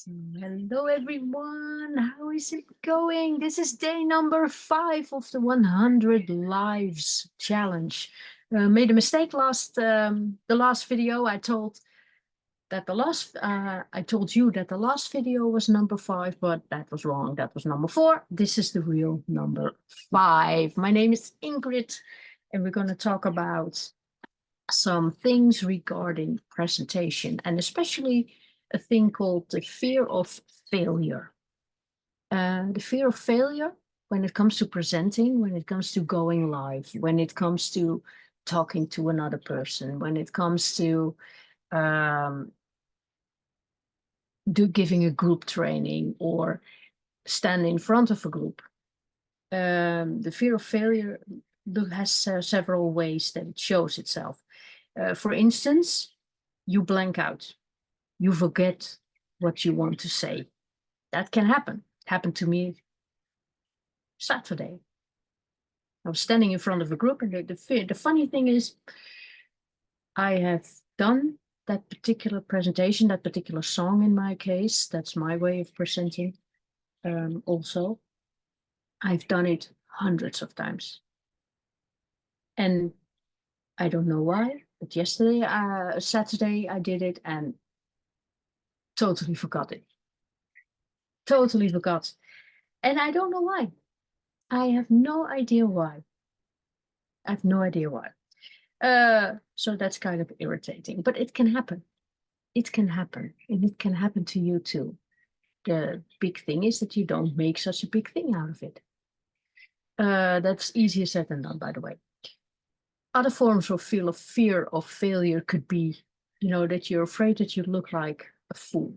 So, hello everyone, how is it going? This is day number 5 of the 100 Lives Challenge. Made a mistake the last video. I told you that the last video was number 5, but that was wrong. That was number 4. This is the real number 5. My name is Ingrid, and we're going to talk about some things regarding presentation, and especially a thing called the fear of failure. The fear of failure when it comes to presenting, when it comes to going live, when it comes to talking to another person, when it comes to giving a group training or stand in front of a group. The fear of failure has several ways that it shows itself. For instance, you blank out. You forget what you want to say. That can happen. It happened to me Saturday. I was standing in front of a group, and the funny thing is, I have done that particular presentation, that particular song in my case. That's my way of presenting. Also, I've done it hundreds of times. And I don't know why, but Saturday, I did it and totally forgot it. Totally forgot. And I don't know why. I have no idea why. I have no idea why. So that's kind of irritating, but it can happen. It can happen, and it can happen to you too. The big thing is that you don't make such a big thing out of it. That's easier said than done, by the way. Other forms of fear of failure could be, that you're afraid that you look like a fool,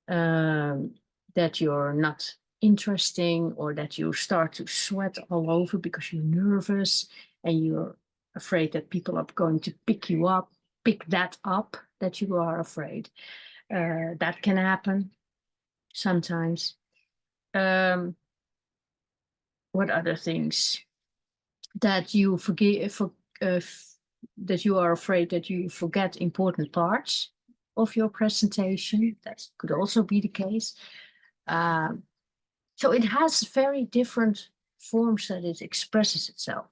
that you're not interesting, or that you start to sweat all over because you're nervous and you're afraid that people are going to pick that up, that you are afraid. That can happen sometimes. What other things? That you that you are afraid that you forget important parts of your presentation. That could also be the case. So it has very different forms that it expresses itself.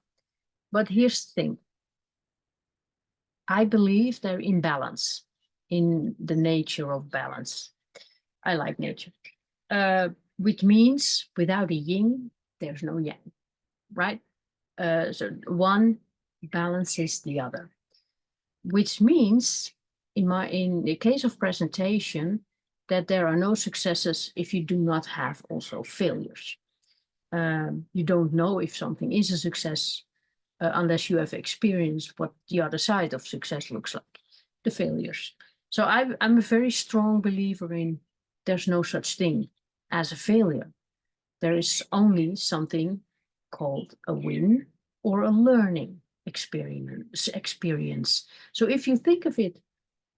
But here's the thing. I believe they're in balance, in the nature of balance. I like nature, which means without a yin, there's no yang, right? So one balances the other, which means in the case of presentation, that there are no successes if you do not have also failures. You don't know if something is a success unless you have experienced what the other side of success looks like, the failures. So I'm a very strong believer in there's no such thing as a failure. There is only something called a win or a learning experience. So if you think of it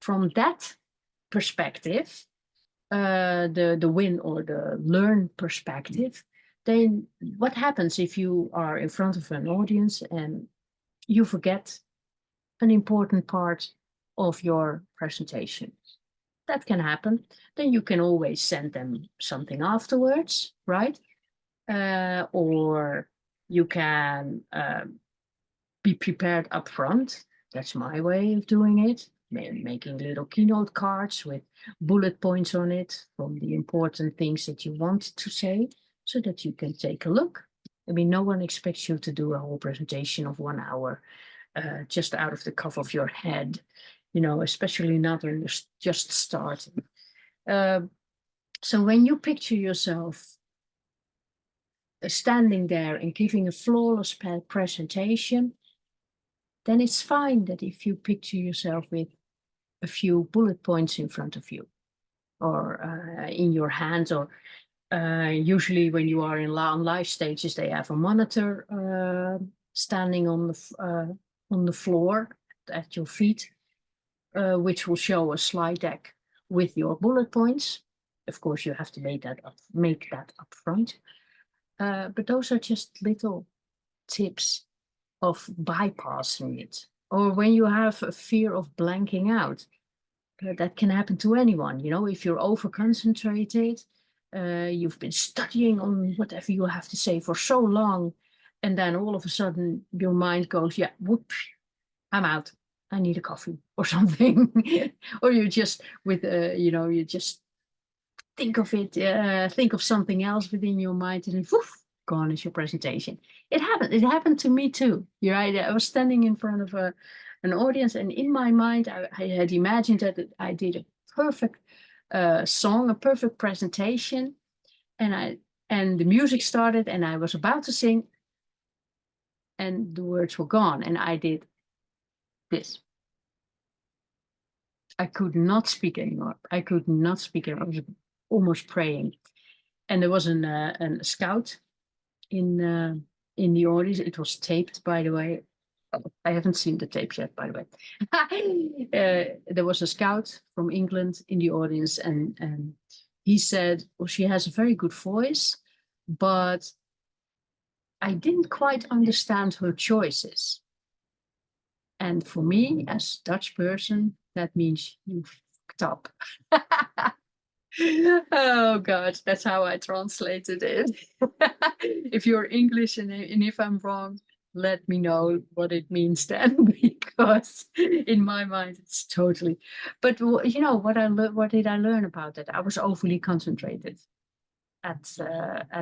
from that perspective, the win or the learn perspective, then what happens if you are in front of an audience and you forget an important part of your presentation? That can happen. Then you can always send them something afterwards, right? Or you can be prepared up front. That's my way of doing it. Making little keynote cards with bullet points on it from the important things that you want to say, so that you can take a look. I mean, no one expects you to do a whole presentation of 1 hour just out of the cuff of your head, especially not when you're just starting. So when you picture yourself standing there and giving a flawless presentation, then it's fine that if you picture yourself with a few bullet points in front of you or in your hands, or usually when you are on live stages, they have a monitor standing on the floor at your feet, which will show a slide deck with your bullet points. Of course, you have to make that up front. But those are just little tips of bypassing it. Or when you have a fear of blanking out, That can happen to anyone, you know, if you're over concentrated, you've been studying on whatever you have to say for so long, and then all of a sudden your mind goes, yeah, whoop, I'm out. I need a coffee or something. Or you just with, you just think of it, think of something else within your mind, and then woof, gone is your presentation. It happened. It happened to me too. You're right. I was standing in front of an audience, and in my mind, I had imagined that I did a perfect song, a perfect presentation, and the music started, and I was about to sing, and the words were gone, and I did this. I could not speak anymore. I could not speak anymore. I was almost praying. And there was a scout in the audience. It was taped, by the way. Oh, I haven't seen the tape yet, by the way. There was a scout from England in the audience, and he said, well, she has a very good voice, but I didn't quite understand her choices. And for me, as a Dutch person, that means you fucked up. Oh God, that's how I translated it. If you're English and if I'm wrong, let me know what it means then, because in my mind it's totally. But you know what what did I learn about that? I was overly concentrated at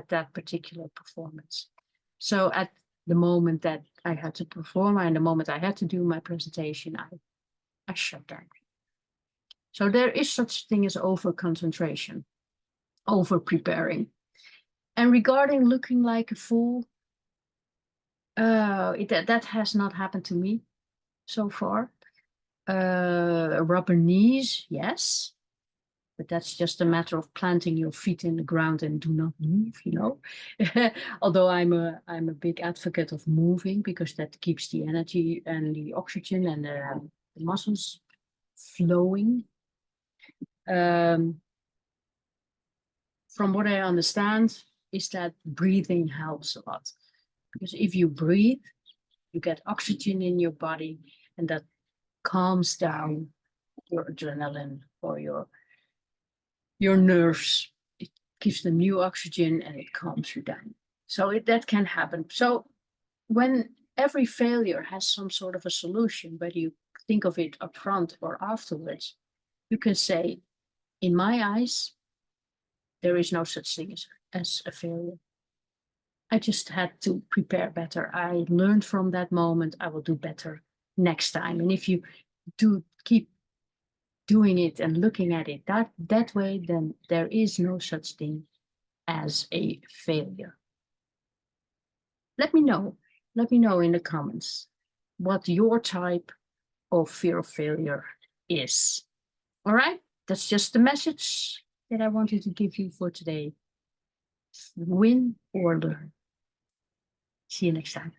that particular performance. So at the moment that I had to perform and the moment I had to do my presentation, I shut down. So there is such thing as over concentration, over preparing. And regarding looking like a fool, that has not happened to me so far. Rubber knees, yes, but that's just a matter of planting your feet in the ground and do not move, you know. Although I'm a big advocate of moving, because that keeps the energy and the oxygen and the muscles flowing. From what I understand, is that breathing helps a lot. Because if you breathe, you get oxygen in your body, and that calms down your adrenaline or your nerves. It gives them new oxygen and it calms you down. So that can happen. So when every failure has some sort of a solution, whether you think of it up front or afterwards, you can say, in my eyes, there is no such thing as a failure. I just had to prepare better. I learned from that moment. I will do better next time. And if you keep doing it and looking at it that way, then there is no such thing as a failure. Let me know. Let me know in the comments what your type of fear of failure is. All right, that's just the message that I wanted to give you for today. Win or learn. See you next time.